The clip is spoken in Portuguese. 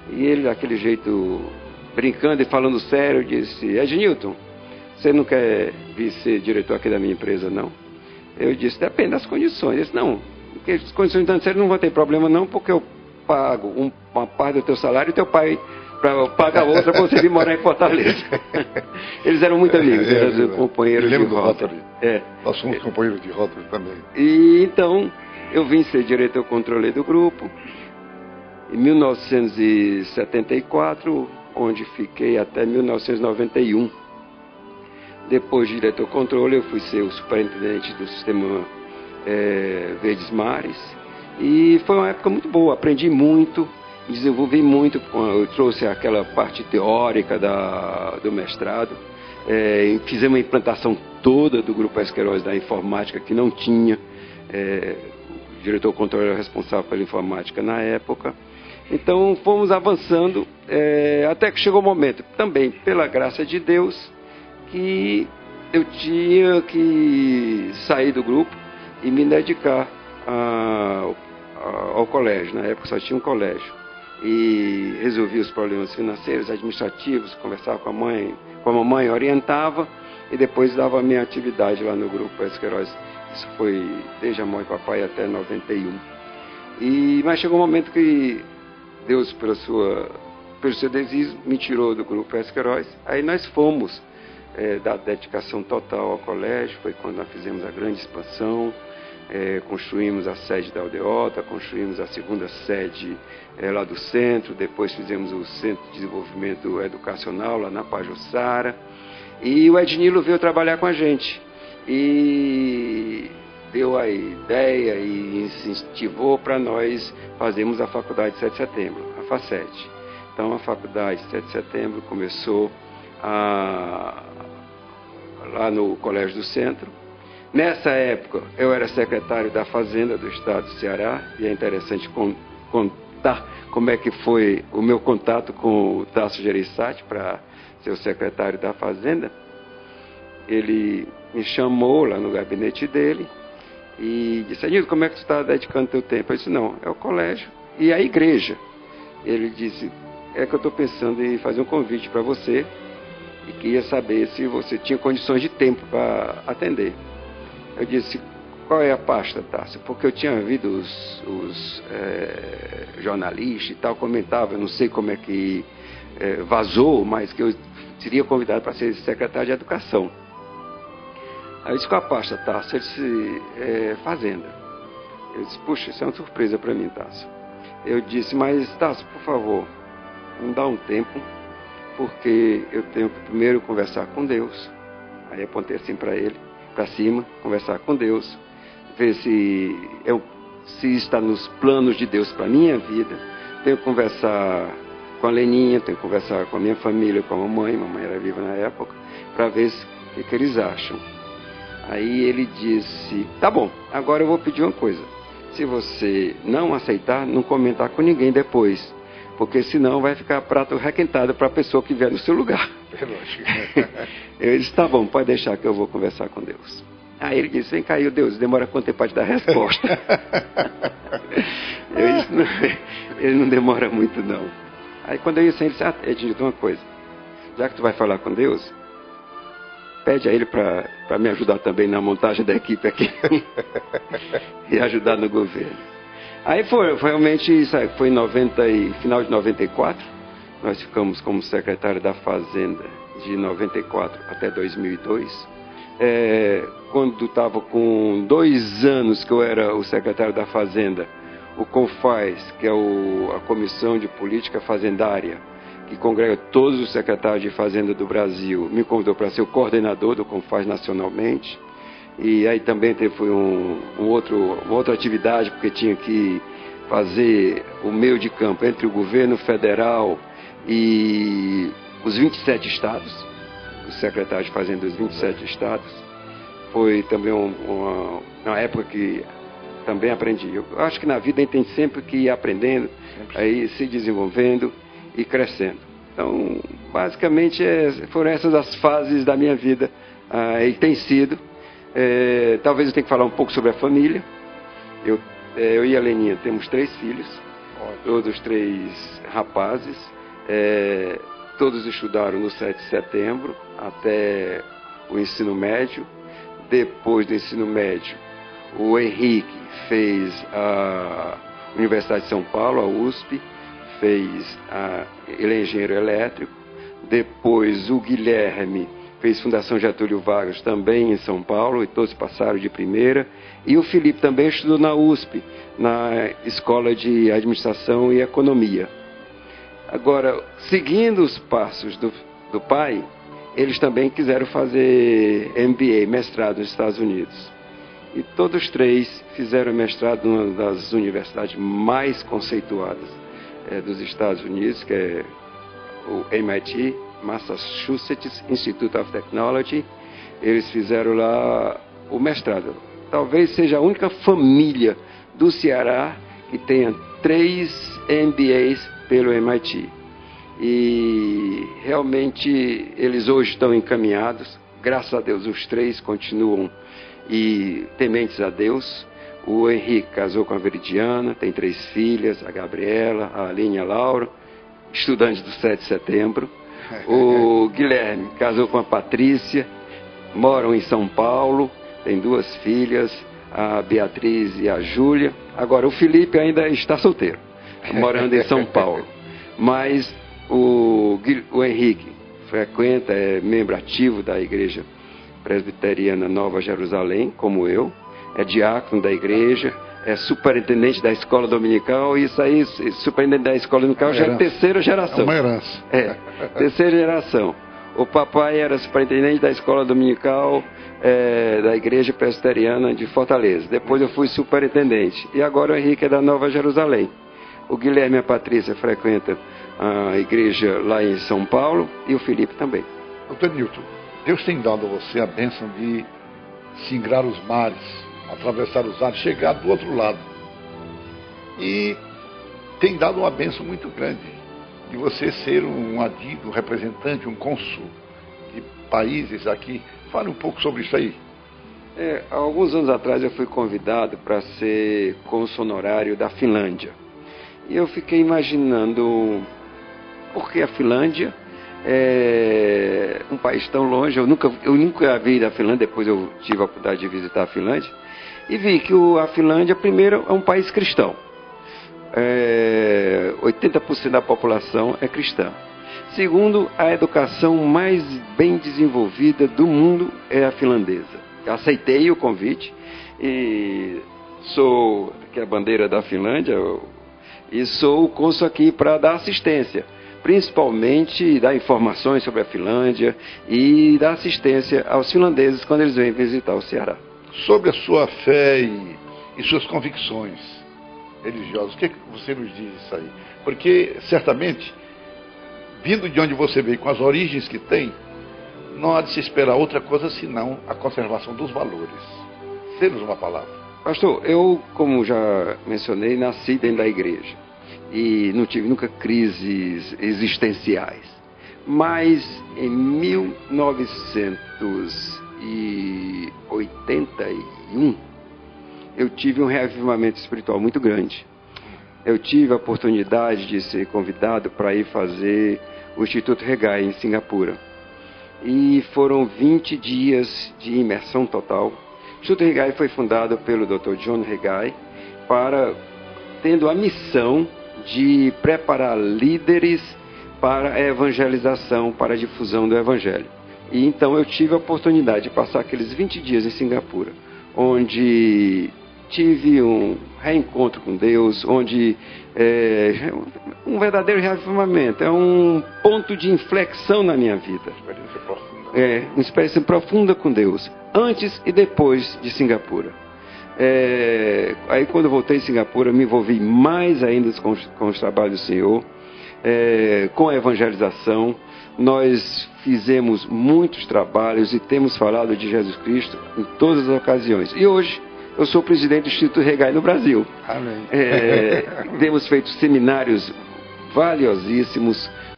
E ele, daquele jeito, brincando e falando sério, disse: Ednilton, você não quer vir ser diretor aqui da minha empresa, não? Eu disse: depende das condições. Ele disse: não, porque as condições financeiras não vão ter problema não, porque eu pago uma parte do teu salário e teu pai paga outra para você vir morar em Fortaleza. Eles eram muito amigos, eram companheiros de rota. Nós somos companheiros de rota também. E então eu vim ser diretor controle do grupo em 1974, onde fiquei até 1991. Depois de diretor controle, eu fui ser o superintendente do sistema Verdes Mares. E foi uma época muito boa, aprendi muito, desenvolvi muito. Eu trouxe aquela parte teórica do mestrado. Fizemos uma implantação toda do Grupo Esqueiroz da informática, que não tinha. O diretor controle era responsável pela informática na época. Então fomos avançando, até que chegou o momento, também pela graça de Deus, que eu tinha que sair do grupo e me dedicar ao colégio. Na época só tinha um colégio. E resolvi os problemas financeiros, administrativos, conversava com a mamãe, orientava e depois dava a minha atividade lá no Grupo Esqueiroz. Isso foi desde a mãe e papai até 91. Mas chegou um momento que Deus, pelo seu desejo, me tirou do Grupo Esqueiroz. Aí nós fomos da dedicação total ao colégio. Foi quando nós fizemos a grande expansão, construímos a sede da Aldeota, construímos a segunda sede lá do centro, depois fizemos o Centro de Desenvolvimento Educacional lá na Pajuçara, e o Ednilo veio trabalhar com a gente e deu a ideia e incentivou para nós fazermos a Faculdade 7 de Setembro, a FACET. Então a Faculdade 7 de Setembro começou lá no Colégio do Centro. Nessa época, eu era secretário da Fazenda do Estado do Ceará, e é interessante contar como é que foi o meu contato com o Tasso Gereissati para ser o secretário da Fazenda. Ele me chamou lá no gabinete dele e disse: Ednilton, como é que você está dedicando teu tempo? Eu disse: não, é o colégio e a igreja. Ele disse: é que eu estou pensando em fazer um convite para você e queria saber se você tinha condições de tempo para atender. Eu disse: qual é a pasta, Tássio? Porque eu tinha ouvido os jornalistas e tal, comentavam, eu não sei como é que vazou, mas que eu seria convidado para ser secretário de Educação. Aí eu disse: qual a pasta, Tássio? Ele disse: Fazenda. Eu disse: puxa, isso é uma surpresa para mim, Tássio. Eu disse: mas, Tássio, por favor, me dá um tempo, porque eu tenho que primeiro conversar com Deus. Aí apontei assim para ele, para cima, conversar com Deus, ver se está nos planos de Deus para a minha vida. Tenho que conversar com a Leninha, tenho que conversar com a minha família, com a mamãe era viva na época, para ver o que eles acham. Aí ele disse: tá bom, agora eu vou pedir uma coisa. Se você não aceitar, não comentar com ninguém depois, porque senão vai ficar prato requentado para a pessoa que vier no seu lugar. É lógico. Eu disse: tá bom, pode deixar que eu vou conversar com Deus. Aí ele disse: vem cá, Deus, demora quanto tempo para te dar a resposta? Eu disse: não, ele não demora muito não. Aí quando eu ia assim, ele disse: Ednilton, uma coisa, já que tu vai falar com Deus, pede a ele para me ajudar também na montagem da equipe aqui e ajudar no governo. Aí foi realmente isso, foi final de 94, nós ficamos como secretário da Fazenda de 94 até 2002. Quando estava com 2 anos que eu era o secretário da Fazenda, o CONFAZ, que é a Comissão de Política Fazendária, que congrega todos os secretários de Fazenda do Brasil, me convidou para ser o coordenador do CONFAZ nacionalmente. E aí também teve uma outra atividade, porque tinha que fazer o meio de campo entre o governo federal e os 27 estados, os secretários de Fazenda dos 27 estados. Foi também uma época que também aprendi. Eu acho que na vida a gente tem sempre que ir aprendendo, aí se desenvolvendo e crescendo. Então, basicamente, foram essas as fases da minha vida, e tem sido. Talvez eu tenha que falar um pouco sobre a família. Eu e a Leninha temos 3 filhos. Todos 3 rapazes. Todos estudaram no 7 de setembro até o ensino médio. Depois do ensino médio, o Henrique fez a Universidade de São Paulo, a USP, ele é engenheiro elétrico. Depois o Guilherme fez Fundação Getúlio Vargas também em São Paulo, e todos passaram de primeira. E o Felipe também estudou na USP, na Escola de Administração e Economia. Agora, seguindo os passos do pai, eles também quiseram fazer MBA, mestrado nos Estados Unidos. E todos 3 fizeram mestrado numa das universidades mais conceituadas dos Estados Unidos, que é o MIT, Massachusetts Institute of Technology. Eles fizeram lá o mestrado. Talvez seja a única família do Ceará que tenha 3 MBAs pelo MIT. E realmente eles hoje estão encaminhados. Graças a Deus os 3 continuam tementes a Deus. O Henrique casou com a Veridiana, tem 3 filhas, a Gabriela, a Aline e a Laura, estudantes do 7 de setembro. O Guilherme casou com a Patrícia, moram em São Paulo, tem 2 filhas, a Beatriz e a Júlia. Agora o Felipe ainda está solteiro, morando em São Paulo. Mas o Henrique frequenta, é membro ativo da Igreja Presbiteriana Nova Jerusalém, como eu, é diácono da igreja, é superintendente da escola dominical. E isso aí, superintendente da escola dominical, já é 3ª geração. É uma herança. 3ª geração. O papai era superintendente da escola dominical da Igreja Presbiteriana de Fortaleza. Depois eu fui superintendente. E agora o Henrique é da Nova Jerusalém. O Guilherme e a Patrícia frequentam a igreja lá em São Paulo, e o Felipe também. Doutor Newton, Deus tem dado a você a bênção de singrar os mares, atravessar os ares, chegar do outro lado. E tem dado uma bênção muito grande de você ser um adido, um representante, um cônsul de países aqui. Fale um pouco sobre isso aí. Há alguns anos atrás eu fui convidado para ser cônsul honorário da Finlândia. E eu fiquei imaginando por que a Finlândia é um país tão longe. Eu nunca vi da Finlândia. Depois eu tive a oportunidade de visitar a Finlândia e vi que a Finlândia, primeiro, é um país cristão. 80% da população é cristã. Segundo, a educação mais bem desenvolvida do mundo é a finlandesa. Eu aceitei o convite e sou aqui a bandeira da Finlândia, e sou o cônsul aqui para dar assistência, principalmente dar informações sobre a Finlândia e dar assistência aos finlandeses quando eles vêm visitar o Ceará. Sobre a sua fé e suas convicções religiosas, o que você nos diz isso aí? Porque, certamente, vindo de onde você veio, com as origens que tem, não há de se esperar outra coisa senão a conservação dos valores. Dê-nos uma palavra. Pastor, eu, como já mencionei, nasci dentro da igreja e não tive nunca crises existenciais. Mas em 1981, eu tive um reavivamento espiritual muito grande. Eu tive a oportunidade de ser convidado para ir fazer o Instituto Regai em Singapura. E foram 20 dias de imersão total. O Instituto Regai foi fundado pelo Dr. John Regai, tendo a missão de preparar líderes para a evangelização, para a difusão do Evangelho. E então eu tive a oportunidade de passar aqueles 20 dias em Singapura, onde tive um reencontro com Deus, onde um verdadeiro reavivamento, é um ponto de inflexão na minha vida. Experiência profunda. Uma experiência profunda com Deus, antes e depois de Singapura. Aí quando eu voltei em Singapura, me envolvi mais ainda com os trabalhos do Senhor, com a evangelização. Nós fizemos muitos trabalhos e temos falado de Jesus Cristo em todas as ocasiões. E hoje eu sou presidente do Instituto Regai no Brasil. Amém. Temos feito seminários valiosíssimos,